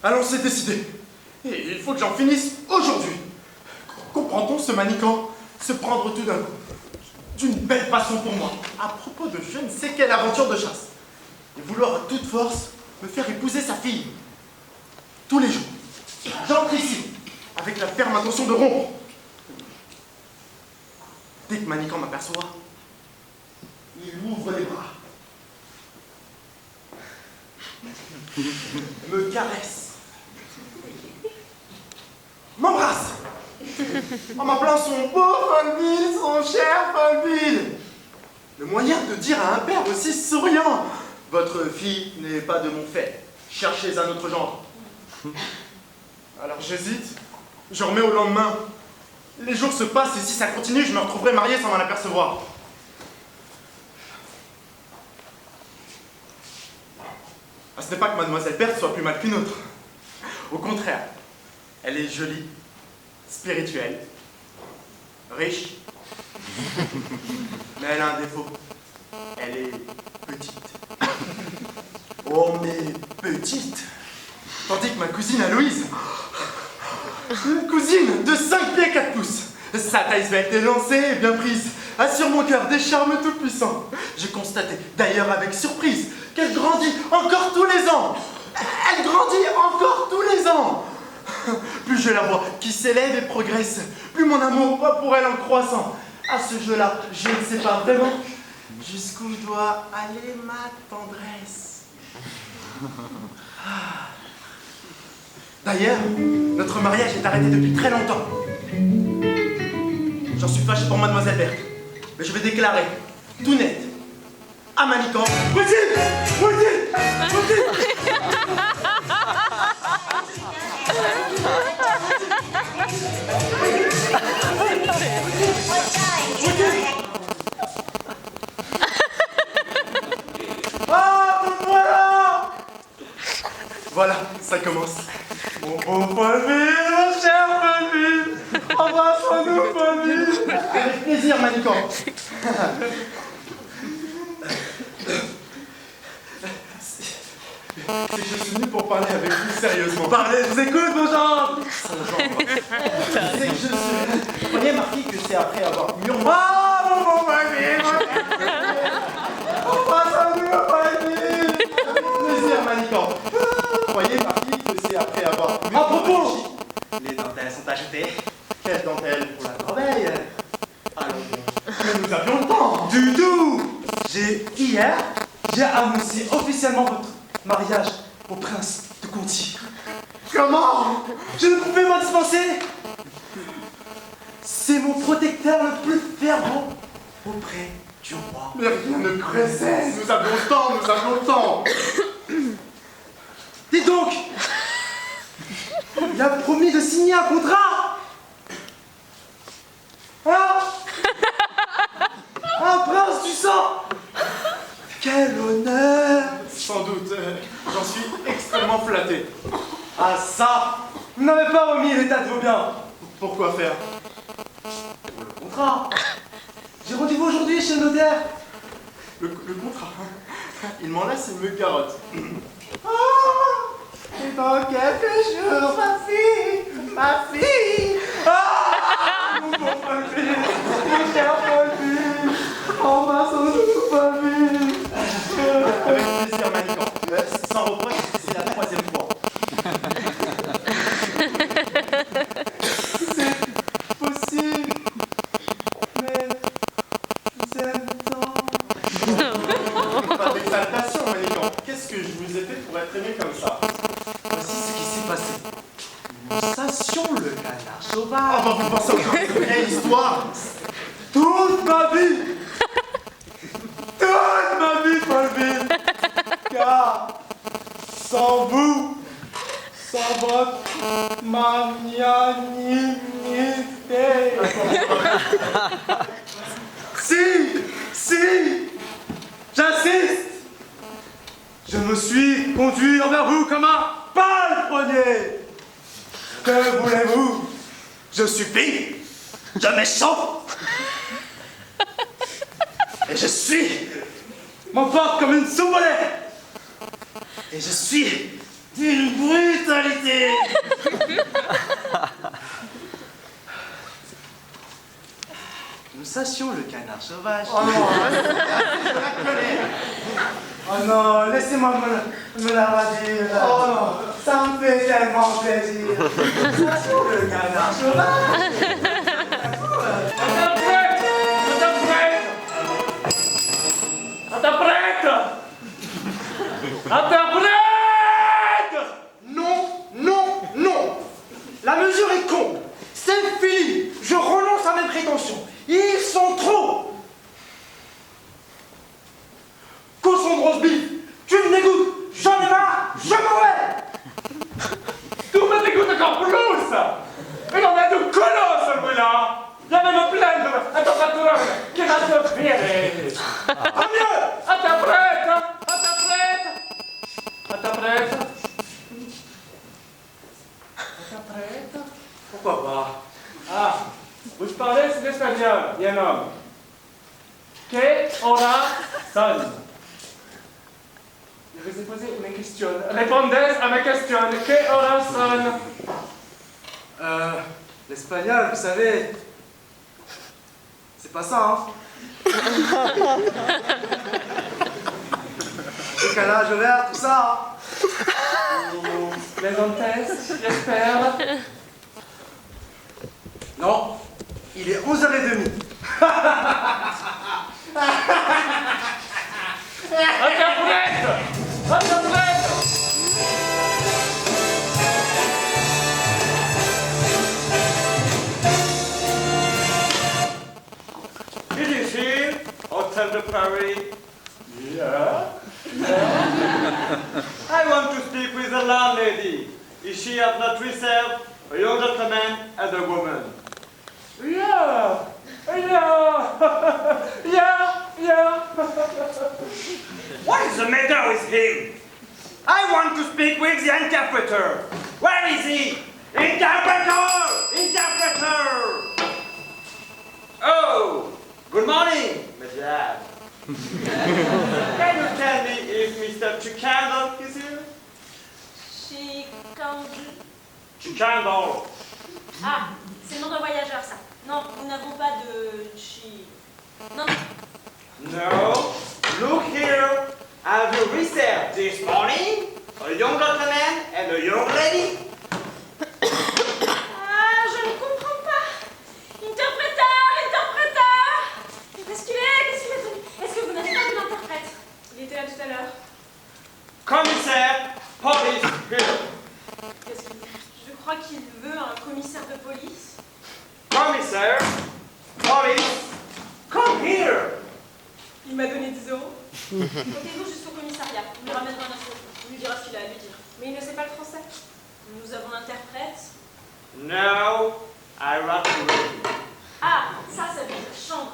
Allons, c'est décidé. Et il faut que j'en finisse aujourd'hui. Comprend-on ce maniquant se prendre tout d'un coup d'une belle passion pour moi, à propos de je ne sais quelle aventure de chasse, et vouloir à toute force me faire épouser sa fille. Tous les jours, j'entre ici, avec la ferme intention de rompre. Dès que Manican m'aperçoit, il ouvre les bras, me caresse, m'embrasse, en m'appelant son beau Folville, son cher Folville. Le moyen de dire à un père aussi souriant: votre fille n'est pas de mon fait, cherchez un autre genre. Alors j'hésite, je remets au lendemain. Les jours se passent et si ça continue, je me retrouverai marié sans m'en apercevoir. Ah, ce n'est pas que mademoiselle Berthe soit plus mal qu'une autre. Au contraire, elle est jolie, spirituelle, riche. Mais elle a un défaut. Elle est petite. Oh, mais petite. Tandis que ma cousine Aloïse, une cousine de 5 pieds 4 pouces. Sa taille svelte et lancée et bien prise assure mon cœur des charmes tout-puissants. J'ai constaté, d'ailleurs avec surprise, qu'elle grandit encore tous les ans. Elle grandit encore tous les ans. Plus je la vois qui s'élève et progresse, plus mon amour va pour elle en croissant. À ce jeu-là, je ne sais pas vraiment jusqu'où doit aller ma tendresse. D'ailleurs, notre mariage est arrêté depuis très longtemps. J'en suis fâché pour mademoiselle Berthe, mais je vais déclarer, tout net, à Manican, Mathilde! Mathilde! Mathilde! Ah, voilà! Voilà, ça commence. Mon beau Folville, mon cher Folville, embrassons-nous, Folville. Avec plaisir, Manican. C'est que je suis venu pour parler avec vous sérieusement. Parlez, je vous écoute, mon gendre. C'est que je suis... Vous voyez, marqué que c'est après avoir murmuré... Ah, mon beau Folville, embrassons-nous, Folville. Avec plaisir, Manican. Vous voyez, marqué que c'est après avoir murmuré... À propos, les dentelles sont achetées. Quelles dentelles pour la corbeille? Allons, mais nous avions le temps. Du tout. Hier, j'ai annoncé officiellement votre mariage au prince de Conti. Comment? Je ne pouvais m'en dispenser. C'est mon protecteur le plus fervent auprès du roi. Mais rien ne pressait. Nous avions le temps, nous avions le temps. Dis donc, il a promis de signer un contrat. Hein? Un prince du sang. Quel honneur! Sans doute, j'en suis extrêmement flatté. Ah ça! Vous n'avez pas remis l'état de vos biens! Pourquoi faire? Pour le contrat! J'ai rendez-vous aujourd'hui chez le notaire! Le contrat, il m'en laisse et me carotte. Ah! Et dans quelques jours, ma fille! Ah! Mon bon Folville, mon cher Folville, embrassons-nous, Folville! Avec plaisir, Manican. Sans reproche, c'est la 3e fois. C'est possible, mais je vous aime tant. Pas d'exaltation, Manican. Qu'est-ce que je vous ai fait pour être aimé comme ça? Voici ce qui s'est passé. Nous sassions le canard sauvage. Ah, bah, vous pensez encore à cette vieille histoire? Toute ma vie! Toute ma vie, Folville! Car sans vous, sans votre magnanimité, si, j'insiste, je me suis conduit envers vous comme un palefrenier. Que voulez-vous? Je supplie, je m'échauffe, et je suis m'emporte comme une soupe au lait. Et je suis d'une brutalité. Nous sachions le canard sauvage. Oh non, je la connais. Oh non, laissez-moi me la redire. Oh non. Ça me fait tellement plaisir. Nous sachions le canard sauvage. Non, non, non. La mesure est con. C'est fini. Je renonce à mes prétentions. Ils sont trop. Cochon de roast beef, tu me dégoûtes. J'en ai marre. Je m'en vais. Tu me dégoûtes encore plus! Mais on a de colosse, celui-là! Il y avait me plaindre à ton patron qui va te virer! Tant mieux. À ta prête! À ta prête! À ta prête! À ta prête? Pourquoi pas? Ah, vous parlez en espagnol, bien homme. Que hora son? Je vous ai posé une question. Répondez à ma question. Que hora son? L'espagnol, vous savez, c'est pas ça, hein? Décalage horaire, tout ça. Plaisantesse, j'espère. Non, il est 11h30. À ta prête! À ta prête! It is here, Hotel de Paris. Yeah? I want to speak with the landlady. Is she at not reserved? A young gentleman and a woman. Yeah! Yeah! Yeah! What is the matter with him? I want to speak with the interpreter. Where is he? Interpreter! Interpreter! Oh, good morning, madame. Can you tell me if Mr. Chicandle is here? Chicandle. Ah, c'est le nom d'un voyageur, ça. Non, nous n'avons pas de Non. No. Look here. Have you reserved this morning a young gentleman and a young lady? Ah, je ne comprends pas. Interpréteur! Qu'est-ce qu'il est? Qu'est-ce qu'il est devenu? Est-ce que vous n'avez pas vu l'interprète? Il était là tout à l'heure. Commissaire, police here. Qu'est-ce qu'il... Je crois qu'il veut un commissaire de police. Commissaire, police, come here. Il m'a donné 10 euros. Portez-vous jusqu'au commissariat. On lui ramènera un info. On lui dira ce qu'il a à lui dire. Mais il ne sait pas le français. Nous avons l'interprète. No, I want to read. Ah, ça veut dire chambre.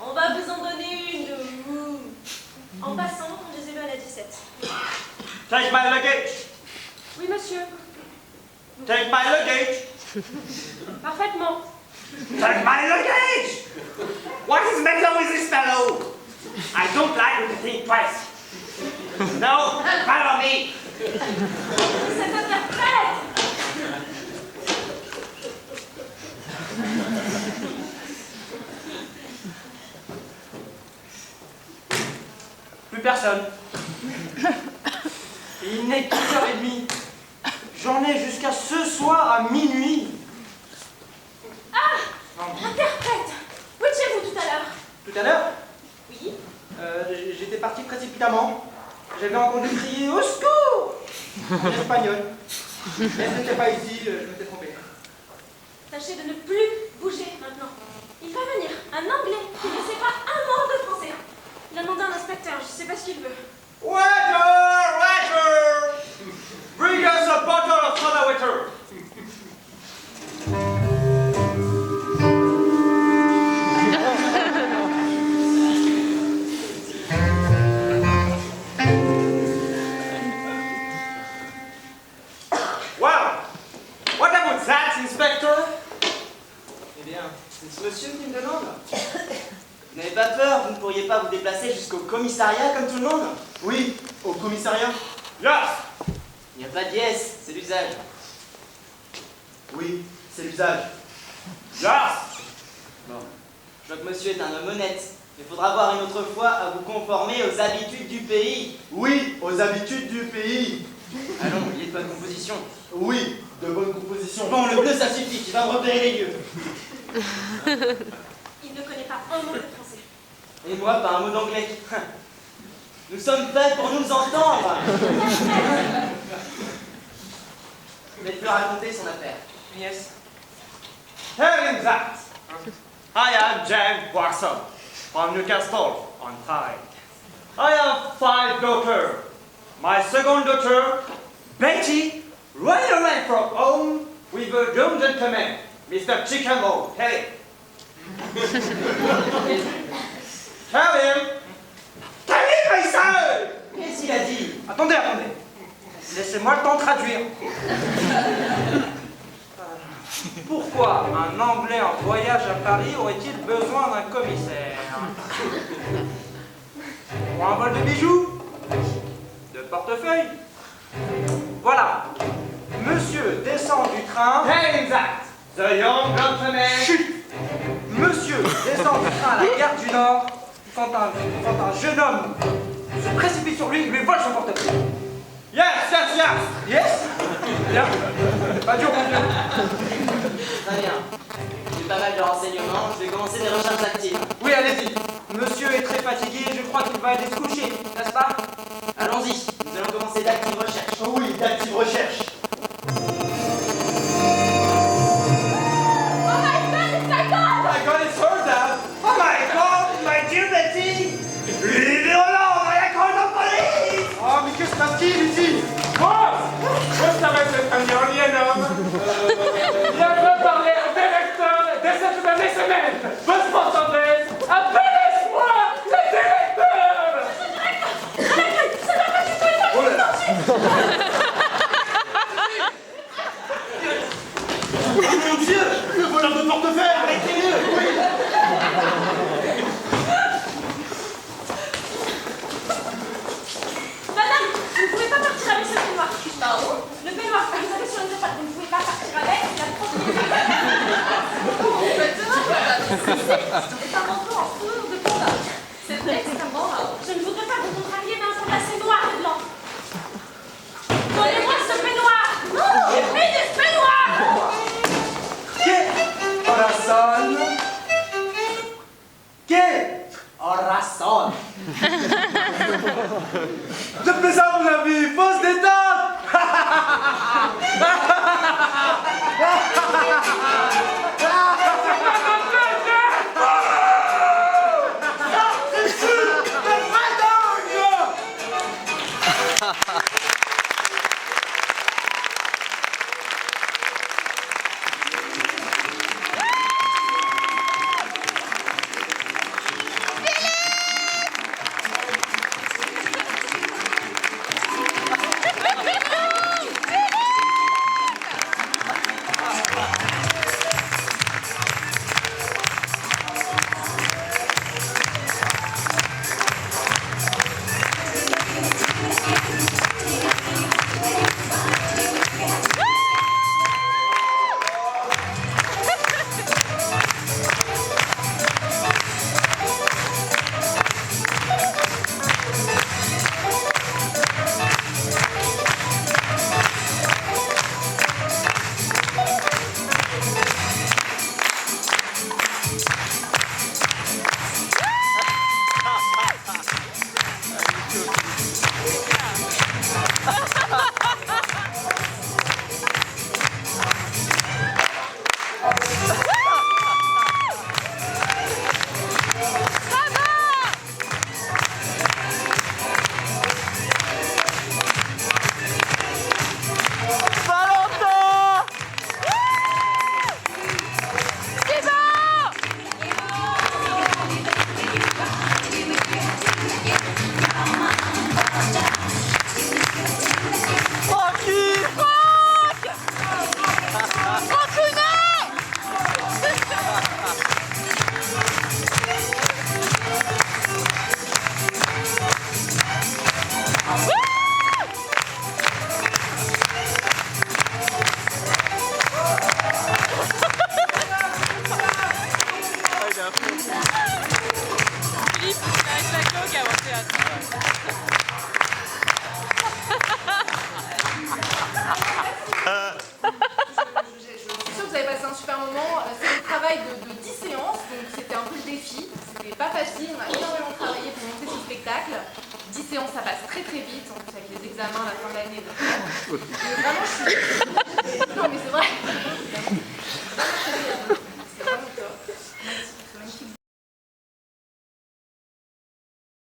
On va vous en donner une de room. En passant, conduisez-le à la 17. Take my luggage. Oui, monsieur. Take my luggage. Parfaitement. Take my luggage. What is the matter with this fellow? I don't like to think twice. No, follow me. Cette interprète. Plus personne. Il n'est que 4h30. J'en ai jusqu'à ce soir à minuit. Ah, interprète. Où étiez-vous tout à l'heure? Tout à l'heure, Oui. j'étais parti précipitamment. J'avais entendu crier au secours en espagnol. Mais ce n'était pas ici, je m'étais trompé. Tâchez de ne plus bouger maintenant. Il va venir, un Anglais qui ne sait pas un mot de français. Il a demandé à un inspecteur, je ne sais pas ce qu'il veut. Waiter, waiter. Bring us a bottle of soda water. Well, what about that, Inspector? Eh bien, c'est ce monsieur qui me demande. Vous n'avez pas peur, vous ne pourriez pas vous déplacer jusqu'au commissariat comme tout le monde? Oui, au commissariat. Yes. Il n'y a pas de yes, c'est l'usage. Oui, c'est l'usage. Yes! Bon, je vois que monsieur est un homme honnête. Il faudra voir une autre fois à vous conformer aux habitudes du pays. Oui, aux habitudes du pays. Allons, il est de bonne composition. Oui, de bonne composition. Bon, le bleu, ça suffit, tu vas me repérer les lieux. Il ne connaît pas un mot de français. Et moi, pas un mot d'anglais. Nous sommes faits pour nous entendre. Mais il peut raconter son affaire. Yes. Hearing that, I am James Watson from Newcastle on Tyne. I have 5 daughters. My second daughter, Betty, ran away from home with a young gentleman, Mr. Chickenbone. Tell him. Tell him. Tell him, I said. Qu'est-ce qu'il a dit? Attendez. Laissez-moi le temps de traduire. Pourquoi un Anglais en voyage à Paris aurait-il besoin d'un commissaire? Pour un vol de bijoux? De portefeuille? Voilà. Monsieur descend du train. Tell him that. The young gentleman. Chut! Monsieur descend du train à la gare du Nord quand un jeune homme se précipite sur lui et lui vole son portefeuille. Yes. Yes? Bien. Pas dur, mon Dieu. Très bien. J'ai pas mal de renseignements, je vais commencer des recherches actives. Oui, allez-y. Monsieur est très fatigué, je crois qu'il va aller se coucher, n'est-ce pas? Allons-y, nous allons commencer d'actives recherches. Oh oui, d'active recherche. Oh my God, it's my God! I got his heard that. Oh my God, my dear Betty. Leave it alone, I call the police. Oh, mais que se passe-t-il ici? Boss! Vous savez, c'est un lien homme. Il a fait parler au directeur de cette même semaine. Vous m'entendez? Appelez-moi le directeur! Oh là là. Oh mon Dieu, le voleur de portefeuille. Arrêtez-le. Oui. Madame, vous ne pouvez pas partir avec ce peignoir. Pardon? Le peignoir que vous avez sur les épaules, vous ne pouvez pas partir avec. Il a trop de C'est un manteau en fourrure de panda. C'est extrêmement rare. Je ne voudrais pas vous contrarier, mais un panda c'est noir et blanc. Donnez-moi ce peignoir. Non, j'ai pris des peignoirs. Corazon. Que Orason. Je fais ça, mon ami. Fausse détente. Je suis sûre que vous avez passé un super moment. C'est le travail de 10 séances, donc c'était un peu le défi. C'était pas facile, on a énormément travaillé pour monter ce spectacle. 10 séances, ça passe très très vite, en plus avec les examens à la fin de l'année. Donc, vraiment, je suis... Non mais c'est vrai.